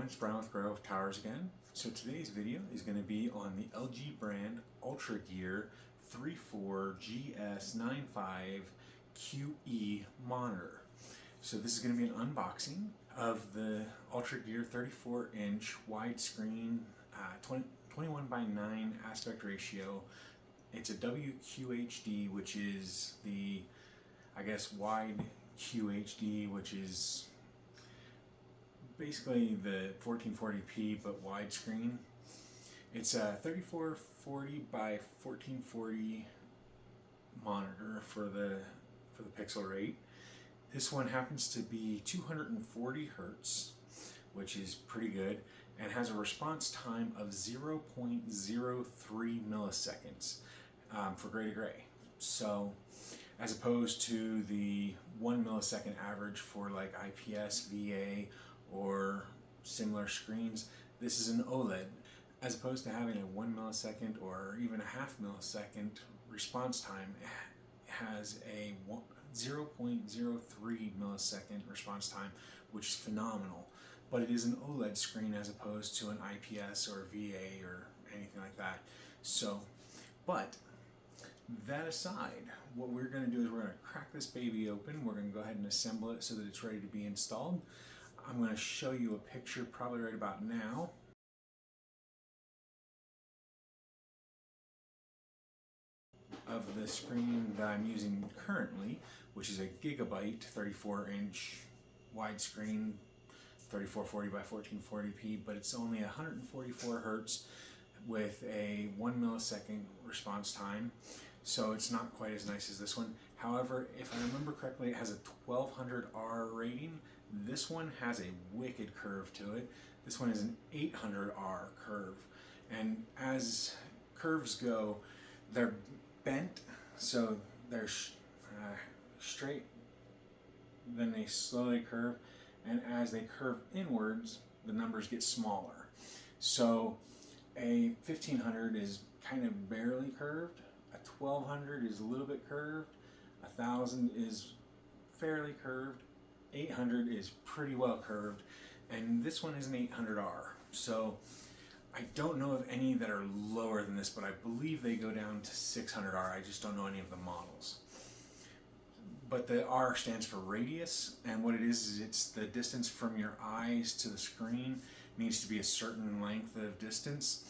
everyone, it's Brian with GreyWolf again. So today's video is going to be on the LG brand Ultra Gear 34GS95QE monitor. So this is going to be an unboxing of the Ultra Gear 34-inch widescreen 21:9 aspect ratio. It's a WQHD, which is the, I guess, wide QHD, which is basically the 1440p but widescreen. It's a 3440 by 1440 monitor for the pixel rate. This one happens to be 240 hertz, which is pretty good, and has a response time of 0.03 milliseconds for gray to gray. So as opposed to the 1 millisecond average for like IPS, VA, or similar screens, this is an OLED. As opposed to having a 1 millisecond or even a half millisecond response time, it has a 0.03 millisecond response time, which is phenomenal. But it is an OLED screen as opposed to an IPS or VA or anything like that. So, but that aside, what we're going to do is we're going to crack this baby open. We're going to go ahead and assemble it so that it's ready to be installed. I'm going to show you a picture probably right about now. Of the screen that I'm using currently, which is a gigabyte 34-inch widescreen 3440 by 1440p, but it's only 144 hertz with a 1 millisecond response time, so it's not quite as nice as this one. However, if I remember correctly, it has a 1200R rating. This one has a wicked curve to it. This one is an 800R curve, and as curves go, they're bent, so they're straight, then they slowly curve, and as they curve inwards, the numbers get smaller. So a 1500 is kind of barely curved, a 1200 is a little bit curved, 1000 is fairly curved, 800 is pretty well curved, and this one is an 800R. So I don't know of any that are lower than this, but I believe they go down to 600R. I just don't know any of the models. But the R stands for radius, and what it is it's the distance from your eyes to the screen needs to be a certain length of distance,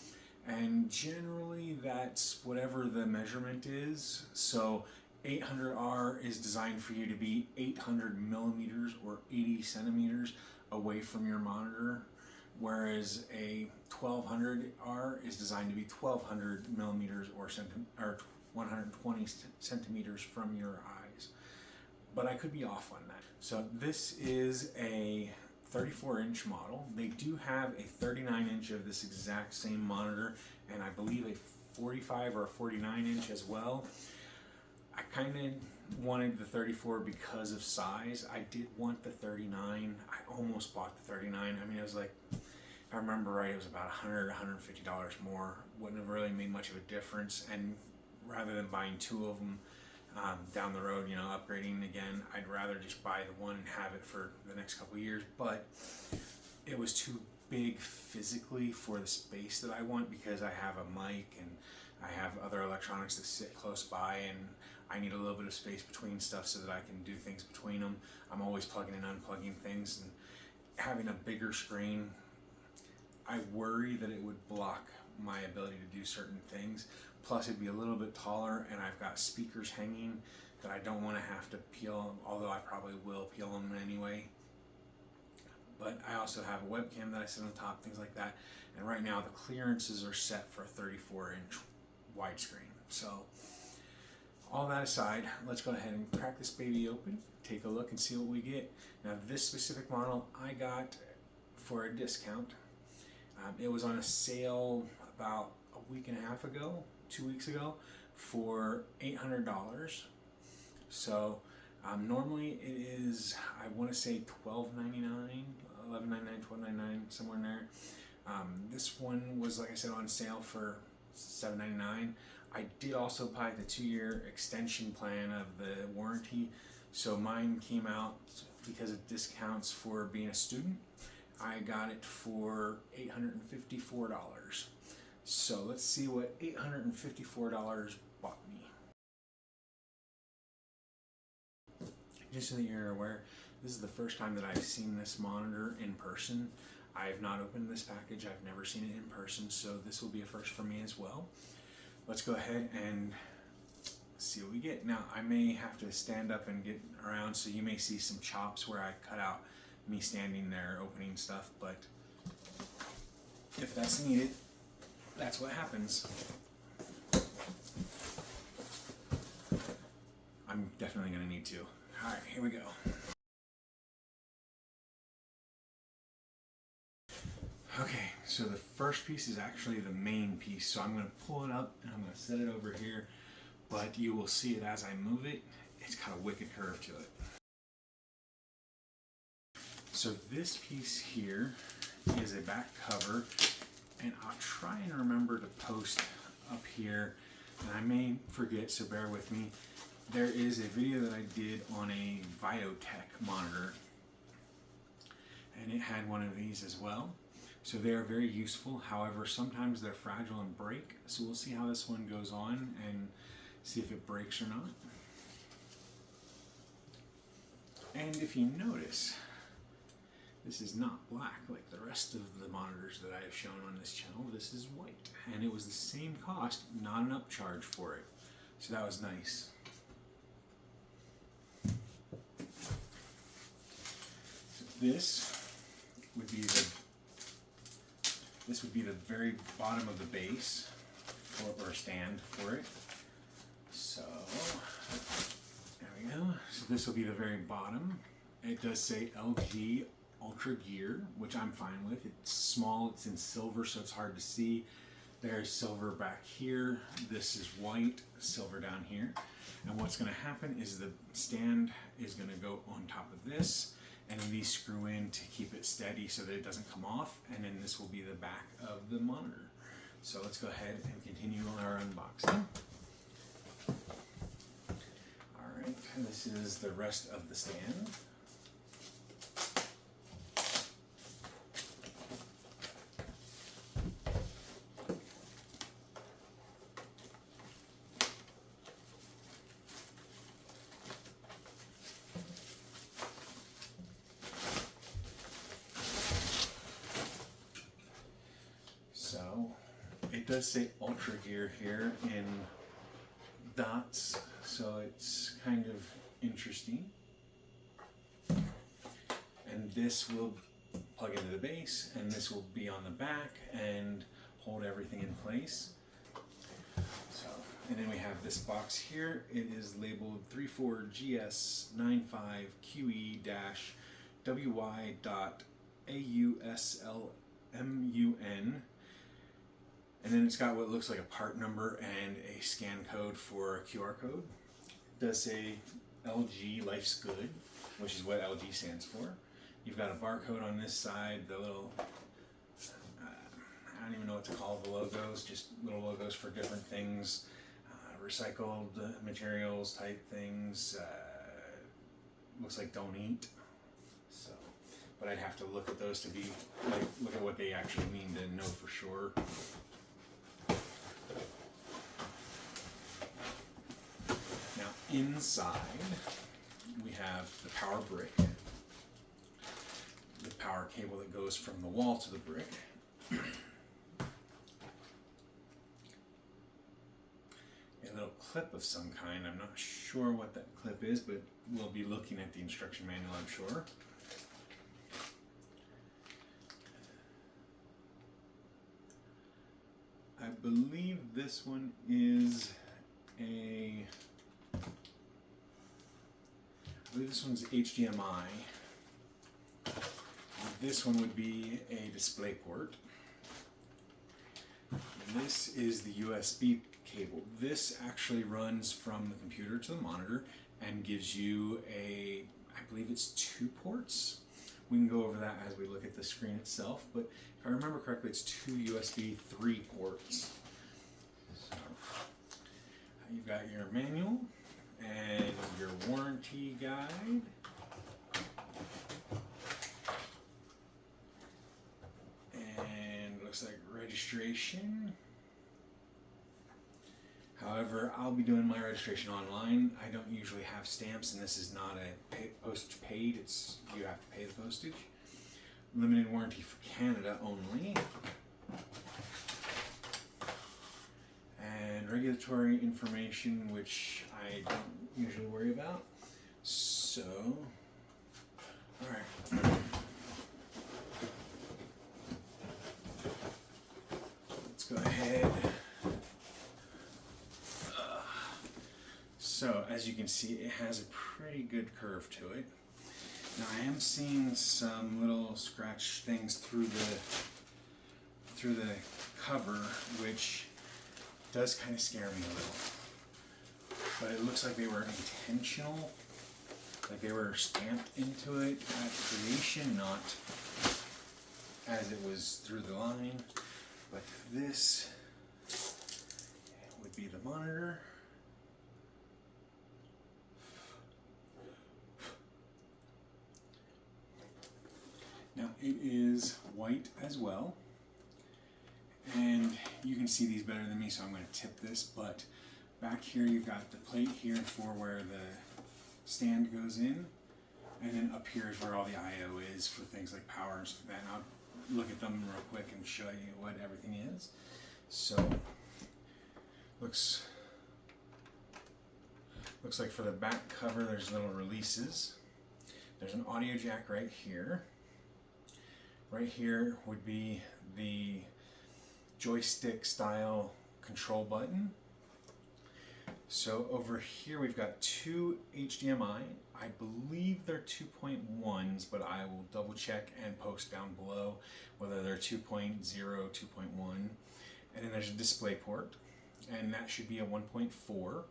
and generally that's whatever the measurement is. So 800R is designed for you to be 800 millimeters or 80 centimeters away from your monitor, whereas a 1200R is designed to be 1200 millimeters or 120 centimeters from your eyes. But I could be off on that. So this is a 34-inch model. They do have a 39-inch of this exact same monitor, and I believe a 45 or a 49-inch as well. I kind of wanted the 34 because of size. I did want the 39. I almost bought the 39. I mean, it was like, if I remember right, it was about $100, $150 more. Wouldn't have really made much of a difference. And rather than buying two of them down the road, you know, upgrading again, I'd rather just buy the one and have it for the next couple of years. But it was too big physically for the space that I want, because I have a mic and I have other electronics that sit close by, and I need a little bit of space between stuff so that I can do things between them. I'm always plugging and unplugging things, and having a bigger screen, I worry that it would block my ability to do certain things. Plus it'd be a little bit taller, and I've got speakers hanging that I don't want to have to peel, although I probably will peel them anyway. But I also have a webcam that I sit on top, things like that. And right now the clearances are set for a 34-inch widescreen. So all that aside, let's go ahead and crack this baby open, take a look and see what we get. Now this specific model I got for a discount. It was on a sale about a week and a half ago, 2 weeks ago, for $800. So normally it is, I want to say $12.99, $11.99, $12.99, somewhere in there. This one was, like I said, on sale for $7.99. I did also buy the 2-year extension plan of the warranty, so mine came out because of discounts for being a student. I got it for $854. So let's see what $854 bought me. Just so that you're aware, this is the first time that I've seen this monitor in person. I have not opened this package. I've never seen it in person, so this will be a first for me as well. Let's go ahead and see what we get. Now, I may have to stand up and get around, so you may see some chops where I cut out me standing there opening stuff, but if that's needed, that's what happens. I'm definitely going to need to. All right, here we go. Okay, so the first piece is actually the main piece, so I'm going to pull it up and I'm going to set it over here, but you will see it as I move it. It's got a wicked curve to it. So this piece here is a back cover, and I'll try and remember to post up here, and I may forget, so bear with me. There is a video that I did on a Videotech monitor, and it had one of these as well. So they are very useful. However, sometimes they're fragile and break. So we'll see how this one goes on and see if it breaks or not. And if you notice, this is not black like the rest of the monitors that I have shown on this channel. This is white, and it was the same cost, not an upcharge for it. So that was nice. So this would be the very bottom of the base or stand for it. So there we go. So this will be the very bottom. It does say LG Ultra Gear, which I'm fine with. It's small, it's in silver, so it's hard to see. There's silver back here. This is white, silver down here. And what's going to happen is the stand is going to go on top of this, and then these screw in to keep it steady so that it doesn't come off, and then this will be the back of the monitor. So let's go ahead and continue on our unboxing. Alright, this is the rest of the stand. So it does say Ultra Gear here in dots, so it's kind of interesting. And this will plug into the base, and this will be on the back and hold everything in place. So, and then we have this box here. It is labeled 34GS95QE-WY.AUSLMUN. And then it's got what looks like a part number and a scan code for a QR code. It does say LG Life's Good, which is what LG stands for. You've got a barcode on this side, the little, I don't even know what to call the logos, just little logos for different things, recycled materials type things, looks like don't eat. So, but I'd have to look at those to be, like, look at what they actually mean to know for sure. Now inside we have the power brick, the power cable that goes from the wall to the brick. A little clip of some kind. I'm not sure what that clip is, but we'll be looking at the instruction manual, I'm sure. I believe this one is one's HDMI. This one would be a display port. And this is the USB cable. This actually runs from the computer to the monitor and gives you I believe it's 2 ports. We can go over that as we look at the screen itself, but if I remember correctly, it's 2 USB 3 ports. So you've got your manual and your warranty guide. registration. However, I'll be doing my registration online. I don't usually have stamps, and this is not a postage paid. It's you have to pay the postage. Limited warranty for Canada only. And regulatory information, which I don't usually worry about. So, all right. Let's go ahead. So, as you can see, it has a pretty good curve to it. Now, I am seeing some little scratch things through the cover, which does kind of scare me a little. But it looks like they were intentional, like they were stamped into it at creation, not as it was through the line. But this would be the monitor. Now it is white as well, and you can see these better than me, so I'm going to tip this, but back here you've got the plate here for where the stand goes in, and then up here is where all the I/O is for things like power and stuff like that. And I'll look at them real quick and show you what everything is. So, looks like for the back cover there's little releases. There's an audio jack right here. Right here would be the joystick style control button. So over here we've got two HDMI. I believe they're 2.1s, but I will double check and post down below whether they're 2.0, 2.1. And then there's a display port, and that should be a 1.4.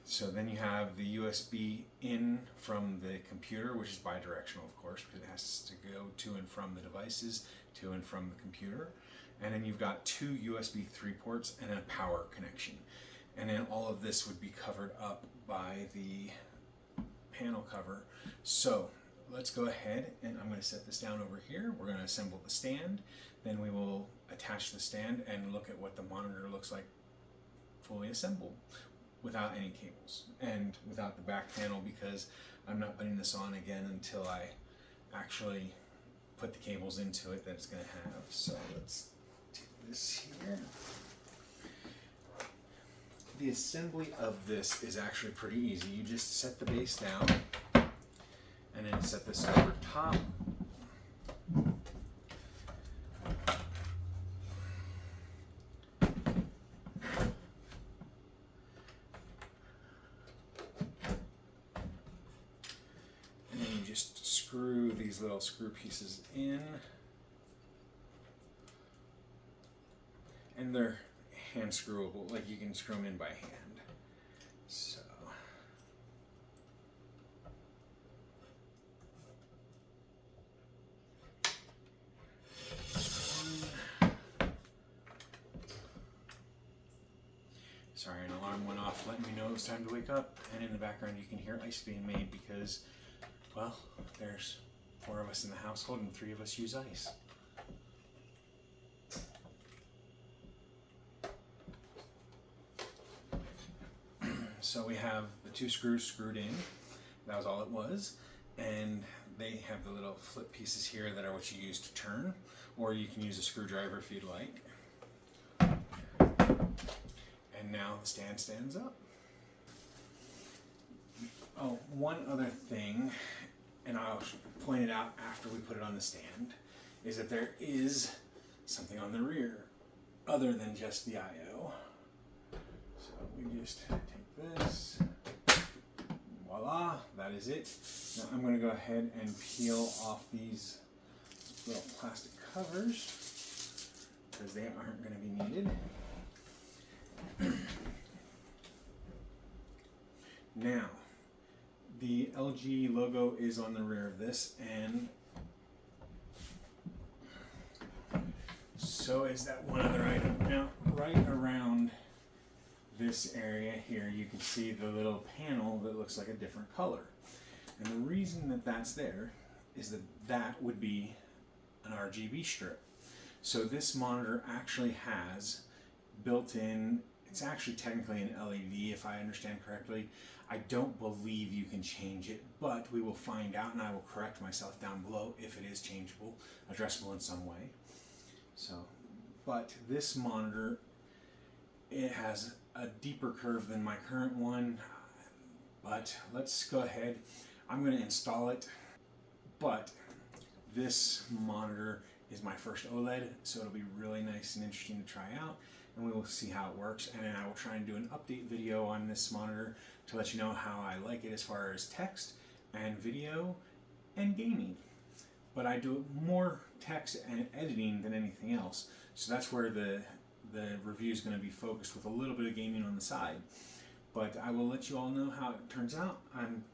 So then you have the USB in from the computer, which is bidirectional, of course, because it has to go to and from the devices, to and from the computer. And then you've got two USB 3 ports and then a power connection. And then all of this would be covered up by the panel cover. So let's go ahead, and I'm going to set this down over here. We're going to assemble the stand. Then we will attach the stand and look at what the monitor looks like fully assembled, without any cables and without the back panel, because I'm not putting this on again until I actually put the cables into it that it's going to have. So let's take this here. The assembly of this is actually pretty easy. You just set the base down and then set this over top. Just screw these little screw pieces in, and they're hand screwable, like you can screw them in by hand. So sorry, an alarm went off letting me know it was time to wake up, and in the background you can hear ice being made because, well, there's 4 of us in the household and 3 of us use ice. So we have the 2 screws screwed in. That was all it was. And they have the little flip pieces here that are what you use to turn, or you can use a screwdriver if you'd like. And now the stand stands up. Oh, one other thing, and I'll point it out after we put it on the stand, is that there is something on the rear other than just the I/O. So we just take this, voila, that is it. Now I'm going to go ahead and peel off these little plastic covers because they aren't going to be needed. Now, the LG logo is on the rear of this, and so is that one other item. Now, right around this area here, you can see the little panel that looks like a different color. And the reason that that's there is that that would be an RGB strip. So this monitor actually has built in, it's actually technically an LED if I understand correctly. I don't believe you can change it, but we will find out, and I will correct myself down below if it is changeable, addressable in some way. So, but this monitor, it has a deeper curve than my current one, but let's go ahead. I'm going to install it, but this monitor is my first OLED, so it'll be really nice and interesting to try out, and we will see how it works. And then I will try and do an update video on this monitor to let you know how I like it as far as text and video and gaming. But I do more text and editing than anything else, so that's where the review is going to be focused, with a little bit of gaming on the side. But I will let you all know how it turns out. I'm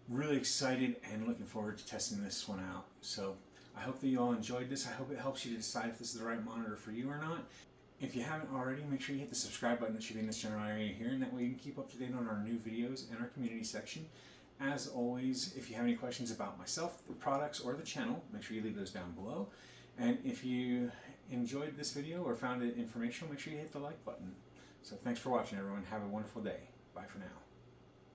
really excited and looking forward to testing this one out. So I hope that you all enjoyed this. I hope it helps you to decide if this is the right monitor for you or not. If you haven't already, make sure you hit the subscribe button that should be in this general area here, and that way you can keep up to date on our new videos and our community section. As always, if you have any questions about myself, the products, or the channel, make sure you leave those down below. And if you enjoyed this video or found it informational, make sure you hit the like button. So thanks for watching, everyone. Have a wonderful day. Bye for now.